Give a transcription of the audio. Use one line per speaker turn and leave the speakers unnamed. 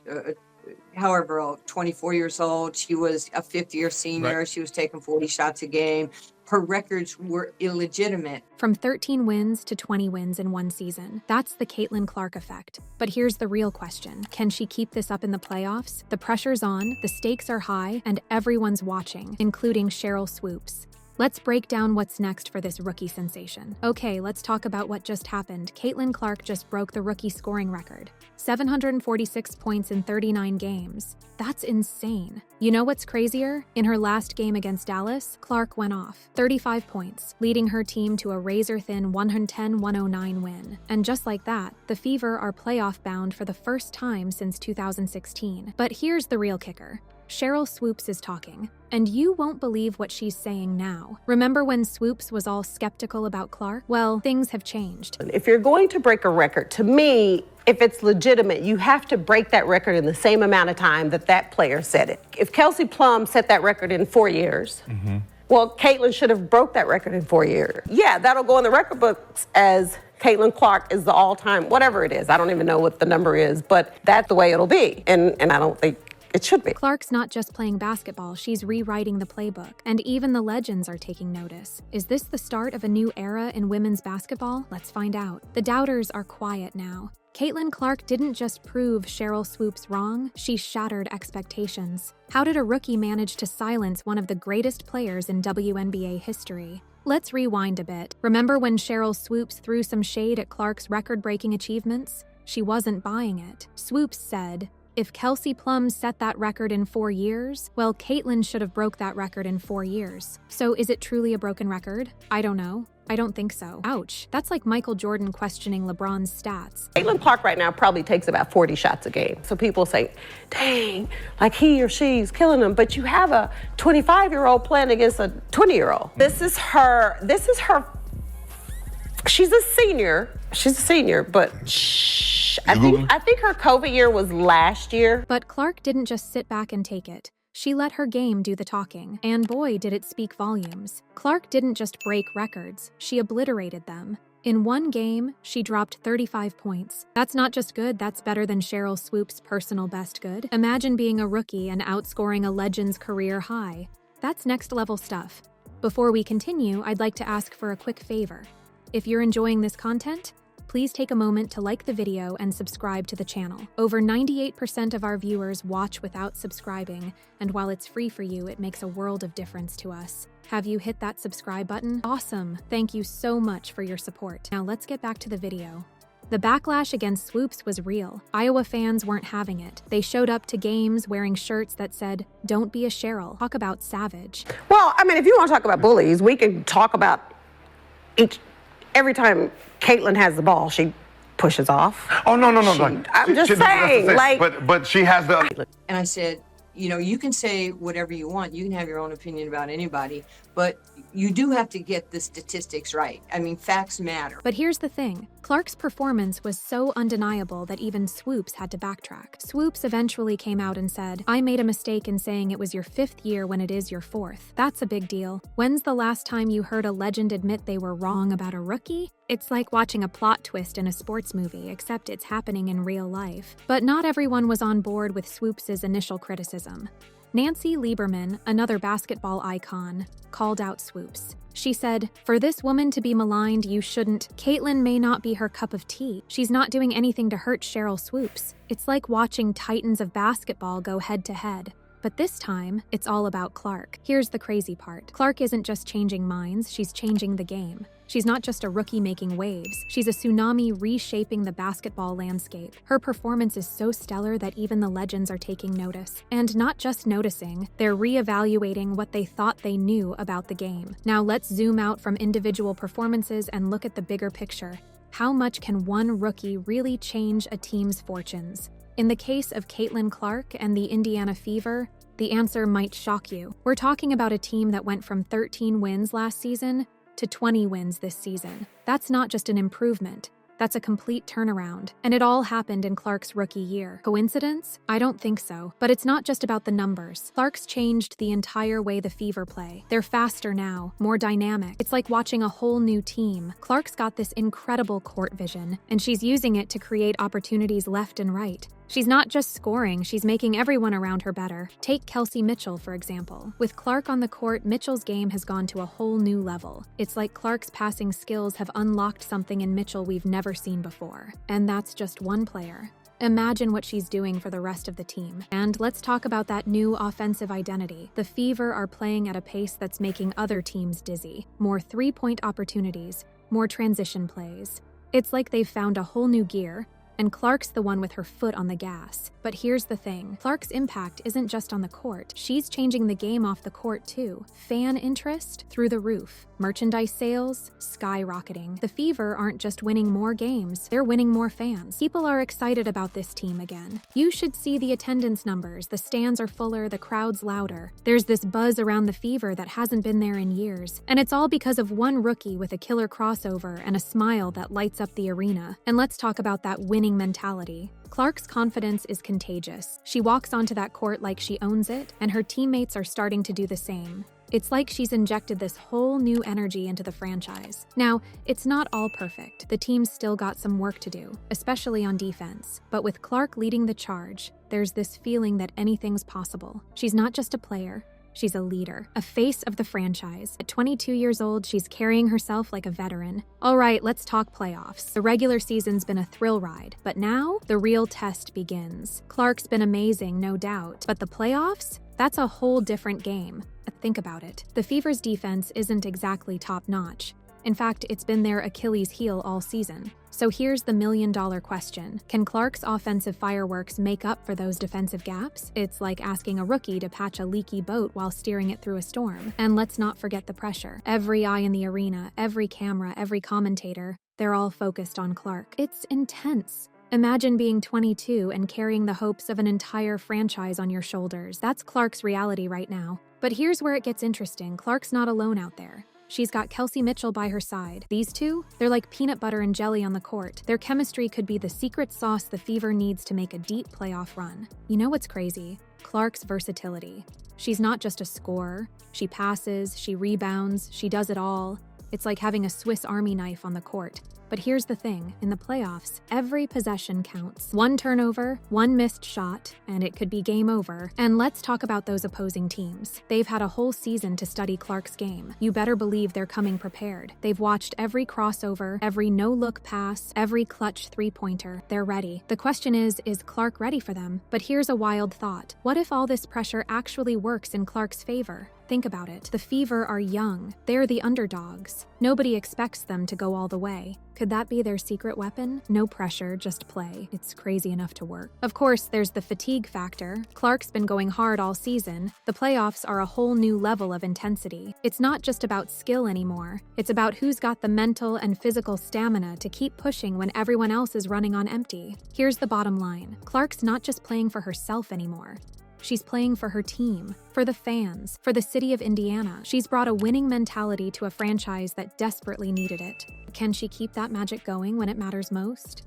was however old, 24 years old. She was a fifth-year senior.
Right.
She was taking 40 shots a game. Her records were illegitimate.
From 13 wins to 20 wins in one season. That's the Caitlin Clark effect. But here's the real question. Can she keep this up in the playoffs? The pressure's on, the stakes are high, and everyone's watching, including Sheryl Swoopes. Let's break down what's next for this rookie sensation. Okay, let's talk about what just happened. Caitlin Clark just broke the rookie scoring record. 746 points in 39 games. That's insane. You know what's crazier? In her last game against Dallas, Clark went off. 35 points, leading her team to a razor-thin 110-109 win. And just like that, the Fever are playoff-bound for the first time since 2016. But here's the real kicker. Sheryl Swoopes is talking, and you won't believe what she's saying now. Remember when Swoopes was all skeptical about Clark? Well, things have changed.
If you're going to break a record, to me, if it's legitimate, you have to break that record in the same amount of time that that player set it. If Kelsey Plum set that record in 4 years, well, Caitlin should have broke that record in 4 years. Yeah, that'll go in the record books as Caitlin Clark is the all-time, whatever it is. I don't even know what the number is, but that's the way it'll be. And I don't think it should be.
Clark's not just playing basketball, she's rewriting the playbook. And even the legends are taking notice. Is this the start of a new era in women's basketball? Let's find out. The doubters are quiet now. Caitlin Clark didn't just prove Sheryl Swoopes wrong, she shattered expectations. How did a rookie manage to silence one of the greatest players in WNBA history? Let's rewind a bit. Remember when Sheryl Swoopes threw some shade at Clark's record-breaking achievements? She wasn't buying it. Swoopes said, if Kelsey Plum set that record in 4 years, well, Caitlin should have broke that record in 4 years. So is it truly a broken record? I don't know. I don't think so. Ouch. That's like Michael Jordan questioning LeBron's stats.
Caitlin Clark right now probably takes about 40 shots a game. So people say, dang, like he or she's killing them. But you have a 25-year-old playing against a 20-year-old. This is her, she's a senior, but I think her COVID year was last year.
But Clark didn't just sit back and take it. She let her game do the talking, and boy, did it speak volumes. Clark didn't just break records, she obliterated them. In one game, she dropped 35 points. That's not just good, that's better than Sheryl Swoopes' personal best good. Imagine being a rookie and outscoring a legend's career high. That's next-level stuff. Before we continue, I'd like to ask for a quick favor. If you're enjoying this content, please take a moment to like the video and subscribe to the channel. Over 98% of our viewers watch without subscribing, and while it's free for you, it makes a world of difference to us. Have you hit that subscribe button? Awesome! Thank you so much for your support. Now let's get back to the video. The backlash against Swoopes was real. Iowa fans weren't having it. They showed up to games wearing shirts that said, "Don't be a Sheryl." Talk about savage.
Well, I mean, if you want to talk about bullies, we can talk about every time Caitlin has the ball, she pushes off.
Oh, no.
I'm just saying, like...
But she has the...
And I said, you know, you can say whatever you want. You can have your own opinion about anybody, but you do have to get the statistics right. I mean, facts matter.
But here's the thing. Clark's performance was so undeniable that even Swoopes had to backtrack. Swoopes eventually came out and said, I made a mistake in saying it was your 5th year when it is your 4th. That's a big deal. When's the last time you heard a legend admit they were wrong about a rookie? It's like watching a plot twist in a sports movie, except it's happening in real life. But not everyone was on board with Swoopes' initial criticism. Nancy Lieberman, another basketball icon, called out Swoopes. She said, for this woman to be maligned, you shouldn't. Caitlin may not be her cup of tea. She's not doing anything to hurt Sheryl Swoopes. It's like watching titans of basketball go head-to-head. But this time, it's all about Clark. Here's the crazy part. Clark isn't just changing minds, she's changing the game. She's not just a rookie making waves, she's a tsunami reshaping the basketball landscape. Her performance is so stellar that even the legends are taking notice. And not just noticing, they're reevaluating what they thought they knew about the game. Now let's zoom out from individual performances and look at the bigger picture. How much can one rookie really change a team's fortunes? In the case of Caitlin Clark and the Indiana Fever, the answer might shock you. We're talking about a team that went from 13 wins last season to 20 wins this season. That's not just an improvement. That's a complete turnaround. And it all happened in Clark's rookie year. Coincidence? I don't think so. But it's not just about the numbers. Clark's changed the entire way the Fever play. They're faster now, more dynamic. It's like watching a whole new team. Clark's got this incredible court vision, and she's using it to create opportunities left and right. She's not just scoring, she's making everyone around her better. Take Kelsey Mitchell, for example. With Clark on the court, Mitchell's game has gone to a whole new level. It's like Clark's passing skills have unlocked something in Mitchell we've never seen before. And that's just one player. Imagine what she's doing for the rest of the team. And let's talk about that new offensive identity. The Fever are playing at a pace that's making other teams dizzy. More three-point opportunities, more transition plays. It's like they've found a whole new gear, and Clark's the one with her foot on the gas. But here's the thing, Clark's impact isn't just on the court. She's changing the game off the court too. Fan interest through the roof. Merchandise sales skyrocketing. The Fever aren't just winning more games, they're winning more fans. People are excited about this team again. You should see the attendance numbers. The stands are fuller, the crowd's louder. There's this buzz around the Fever that hasn't been there in years. And it's all because of one rookie with a killer crossover and a smile that lights up the arena. And let's talk about that winning mentality. Clark's confidence is contagious. She walks onto that court like she owns it, and her teammates are starting to do the same. It's like she's injected this whole new energy into the franchise. Now, it's not all perfect. The team's still got some work to do, especially on defense. But with Clark leading the charge, there's this feeling that anything's possible. She's not just a player. She's a leader, a face of the franchise. At 22 years old, she's carrying herself like a veteran. All right, let's talk playoffs. The regular season's been a thrill ride, but now the real test begins. Clark's been amazing, no doubt, but the playoffs? That's a whole different game. Think about it. The Fever's defense isn't exactly top-notch. In fact, it's been their Achilles heel all season. So here's the million-dollar question. Can Clark's offensive fireworks make up for those defensive gaps? It's like asking a rookie to patch a leaky boat while steering it through a storm. And let's not forget the pressure. Every eye in the arena, every camera, every commentator, they're all focused on Clark. It's intense. Imagine being 22 and carrying the hopes of an entire franchise on your shoulders. That's Clark's reality right now. But here's where it gets interesting. Clark's not alone out there. She's got Kelsey Mitchell by her side. These two, they're like peanut butter and jelly on the court. Their chemistry could be the secret sauce the Fever needs to make a deep playoff run. You know what's crazy? Clark's versatility. She's not just a scorer. She passes, she rebounds, she does it all. It's like having a Swiss Army knife on the court. But here's the thing, in the playoffs, every possession counts. One turnover, one missed shot, and it could be game over. And let's talk about those opposing teams. They've had a whole season to study Clark's game. You better believe they're coming prepared. They've watched every crossover, every no-look pass, every clutch three-pointer. They're ready. The question is Clark ready for them? But here's a wild thought. What if all this pressure actually works in Clark's favor? Think about it. The Fever are young. They're the underdogs. Nobody expects them to go all the way. Could that be their secret weapon? No pressure, just play. It's crazy enough to work. Of course, there's the fatigue factor. Clark's been going hard all season. The playoffs are a whole new level of intensity. It's not just about skill anymore. It's about who's got the mental and physical stamina to keep pushing when everyone else is running on empty. Here's the bottom line. Clark's not just playing for herself anymore. She's playing for her team, for the fans, for the city of Indiana. She's brought a winning mentality to a franchise that desperately needed it. Can she keep that magic going when it matters most?